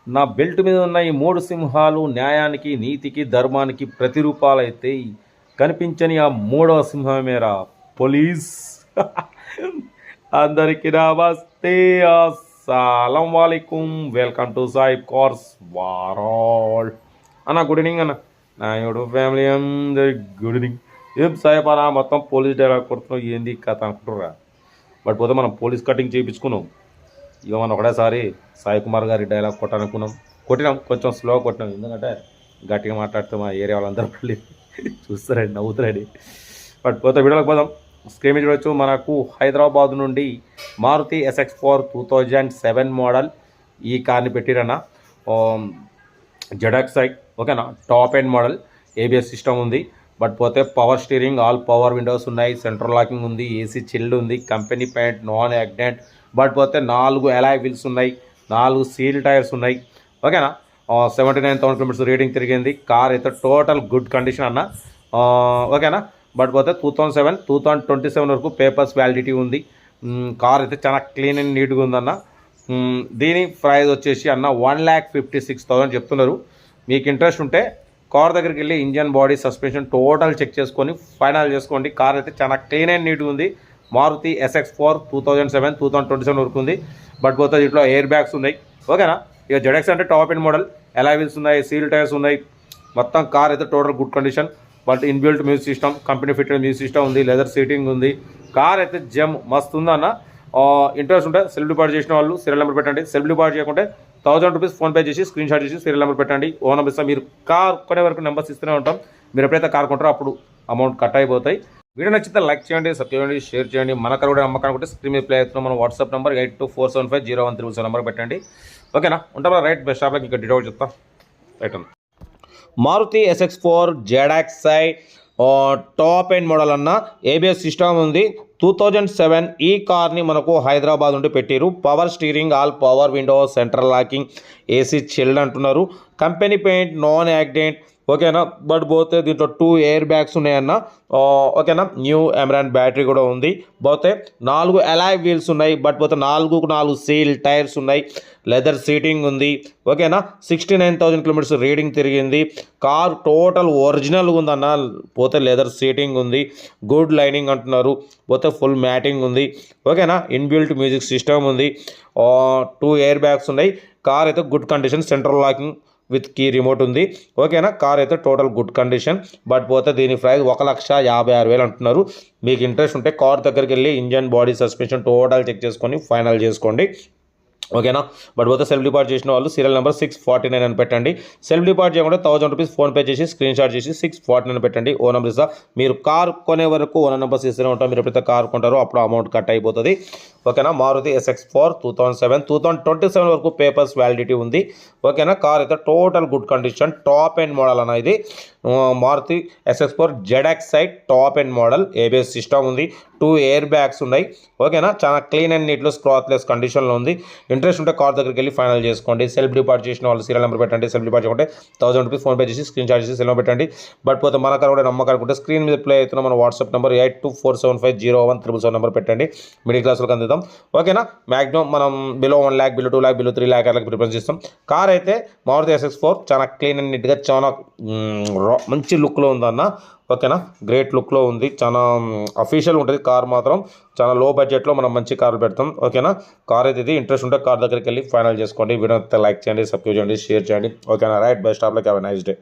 నా బెల్ట్ మీద ఉన్న ఈ 3 సింహాలు న్యాయానికి, నీతికి, ధర్మానికి ప్రతిరూపాలైతే కనిపించని ఆ మూడవ సింహమేరా పోలీస్. అందరికీ నమస్తే, అస్సలం వాలేకుం, వెల్కమ్ టు సాయిబ్ కార్స్ వారాల్ అన్న. గుడ్ ఈవినింగ్ అన్న. నా యూట్యూబ్ ఫ్యామిలీ అందరికి గుడ్ ఈవినింగ్. ఏం సాయిబ్ అన్న మొత్తం పోలీస్ డైలాగ్ కొడుతున్నాం, ఏంది కథ అనుకుంటురా. బట్ పోతే మనం పోలీస్ కటింగ్ చేయించుకున్నాం. ఇక మనం ఒకటేసారి సాయి కుమార్ గారి డైలాగ్ కొట్టినాం, కొంచెం స్లో కొట్టినాం. ఎందుకంటే గట్టిగా మాట్లాడితే మా ఏరియా వాళ్ళందరూ మళ్ళీ చూస్తారండి, నవ్వుతారండి. బట్ పోతే వీడియోకి పోదాం. స్క్రీన్ మీద చూడవచ్చు, మనకు హైదరాబాద్ నుండి మారుతి SX4 2007 మోడల్ ఈ కార్ని పెట్టిరన్న. ZXi ఓకేనా, top end model. ABS system ఉంది. బట్ పోతే power steering, all power Windows ఉన్నాయి, సెంట్రల్ లాకింగ్ ఉంది, AC చిల్డ్ ఉంది, company paint, non accident. But పోతే 4 అలాయ్ వీల్స్ ఉన్నాయి, 4 సీల్ టైర్స్ ఉన్నాయి. ఓకేనా, 79,000 కిలోమీటర్స్ రేటింగ్ తిరిగింది. కార్ అయితే టోటల్ గుడ్ కండిషన్ అన్న. ఓకేనా, బట్ పోతే 2027 వరకు పేపర్స్ వ్యాలిడిటీ ఉంది. కార్ అయితే చాలా క్లీన్ అండ్ నీట్గా ఉందన్న. దీని ప్రైస్ వచ్చేసి అన్న 1,56,000 చెప్తున్నారు. మీకు ఇంట్రెస్ట్ ఉంటే కార్ దగ్గరికి వెళ్ళి engine, body, suspension total check చేసుకొని ఫైనల్ చేసుకోండి. కార్ అయితే చాలా క్లీన్ అండ్ నీట్గా ఉంది. మారుతి SX4 2027 వరకు ఉంది. బట్ పోతే దీంట్లో ఎయిర్ బ్యాగ్స్ ఉన్నాయి. ఓకేనా, ఇక ZX అంటే top end model, alloy wheels ఉన్నాయి, సీల్ టైర్స్ ఉన్నాయి. మొత్తం కార్ అయితే total good condition. But inbuilt music system, company fitted music system ఉంది, లెదర్ సీటింగ్ ఉంది. కార్ అయితే జమ్ మస్తు ఉందన్న. ఇంట్రెస్ట్ ఉంటే సెల్ఫ్ డిపాజిట్ చేసిన వాళ్ళు సీరియల్ నెంబర్ పెట్టండి. సెల్ఫ్ డిపాజిట్ చేయకుంటే 1000 రూపీస్ ఫోన్పే చేసి స్క్రీన్ షాట్ చేసి సీరియల్ నెంబర్ పెట్టండి. ఓ నెంబర్ ఇస్తాం. మీరు కార్ కొనే వరకు నెంబర్స్ ఇస్తూనే ఉంటాం. మీరు ఎప్పుడైతే కార్ కొంటారో అప్పుడు అమౌంట్ కట్ అయిపోతాయి. వీడియో నచ్చితే లైక్ చేయండి, సబ్స్క్రైబ్ చేయండి, షేర్ చేయండి. మన కార్ కూడా అమ్మకానుకుంటే స్క్రీన్ మీద ప్లే అవుతున్నాం. మన వాట్సాప్ నెంబర్ 82475013 నెంబర్ పెట్టండి. ఓకేనా, ఉంటాం. Right, best of luck. ఇంకా డీటెయిల్ చెప్తా. రైట్ అన్న. Maruti SX4 ZXi top end model అన్న. ABS సిస్టమ్ ఉంది. 2007 ఈ కార్ని మనకు హైదరాబాద్ నుండి పెట్టారు. Power steering, all power windows, central locking, AC chilled అంటున్నారు. Company paint, non accident. ఓకేనా, బట్ పోతే దీంట్లో 2 ఎయిర్ బ్యాగ్స్ ఉన్నాయన్న. ఓకేనా, న్యూ ఎమరాన్ బ్యాటరీ కూడా ఉంది. పోతే 4 అలాయ్ వీల్స్ ఉన్నాయి. బట్ పోతే 4 సీల్ టైర్స్ ఉన్నాయి, లెదర్ సీటింగ్ ఉంది. ఓకేనా, 69,000 కిలోమీటర్స్ రీడింగ్ తిరిగింది. కార్ టోటల్ ఒరిజినల్గా ఉందన్న. పోతే లెదర్ సీటింగ్ ఉంది, గుడ్ లైనింగ్ అంటున్నారు. పోతే ఫుల్ మ్యాటింగ్ ఉంది. ఓకేనా, ఇన్బిల్ట్ మ్యూజిక్ సిస్టమ్ ఉంది, 2 ఎయిర్ బ్యాగ్స్ ఉన్నాయి. కార్ అయితే good condition, central locking with key remote ఉంది. ఓకేనా, కార్ అయితే టోటల్ గుడ్ కండిషన్. బట్ పోతే దీని ప్రైస్ 1,56,000 అంటున్నారు. మీకు ఇంట్రెస్ట్ ఉంటే కార్ దగ్గరికి వెళ్ళి engine, body, suspension total check చేసుకొని ఫైనల్ చేసుకోండి. ఓకేనా, బట్ పోతే సెల్ఫ్ డిపాజిట్ చేసిన వాళ్ళు సీరియల్ నెంబర్ 649 అని పెట్టండి. సెల్ఫ్ డిపాజిట్ చేయకుండా 1000 రూపీస్ ఫోన్పే చేసి స్క్రీన్ షాట్ చేసి 649 పెట్టండి. ఓ నెంబర్ ఇస్తా. మీరు కార్ కొనే వరకు ఓ నెంబర్స్ ఇస్తూనే ఉంటాం. మీరు ఎప్పుడైతే కార్ కొంటారో అప్పుడు అమౌంట్ కట్ అయిపోతుంది. ఓకేనా, మారుతి SX4 2027 వరకు పేపర్స్ వ్యాలిడిటీ ఉంది. ఓకేనా, కార్ అయితే total good condition, top end model అన్న. ఇది Maruti SX4 ZXi top end model. ABS system ఉంది, 2 ఎయిర్ బ్యాగ్స్ ఉన్నాయి. ఓకేనా, చాలా క్లీన్ అండ్ నీట్లో స్క్రాచ్లెస్ కండిషన్లో ఉంది. ఇంట్రెస్ట్ ఉంటే కార్ దగ్గరికి వెళ్ళి ఫైనల్ చేసుకోండి. సెల్ఫ్ డిపాజిట్ చేసిన వాళ్ళు సీరియల్ నెంబర్ పెట్టండి. సెల్ఫ్ డిపాజిట్ చేయకుంటే 1000 రూపీస్ ఫోన్పే చేసి స్క్రీన్ షాట్ చేసి సెల్ఫ్ పెట్టండి. బట్ పోతే మన కార్ కూడా నమ్మకానుకుంటే స్క్రీన్ మీద ప్లే అవుతున్న మన వాట్సాప్ నెంబర్ 82475013 నెంబర్ పెట్టండి. మిడిల్ క్లాస్లకు అందిద్దాం. ఓకేనా, మ్యాక్సిమం మనం below 1 lakh, below 2 lakh, below 3 lakh అలా ప్రిఫరెన్స్ ఇస్తాం. కార్ అయితే మారుతి SX4 చాలా క్లీన్ అండ్ నీట్గా చాలా మంచి లుక్లో ఉందన్న. ఓకేనా, గ్రేట్ లుక్లో ఉంది. చాలా అఫీషియల్ ఉంటుంది కార్ మాత్రం. చాలా లో బడ్జెట్లో మనం మంచి కార్లు పెడతాం. ఓకేనా, కార్ అయితే ఇది. ఇంట్రెస్ట్ ఉంటే కార్ దగ్గరికి వెళ్ళి ఫైనల్ చేసుకోండి. వీడియో లైక్ చేయండి, సబ్స్క్రైబ్ చేయండి, షేర్ చేయండి. ఓకేనా, right, best of luck, have a nice day.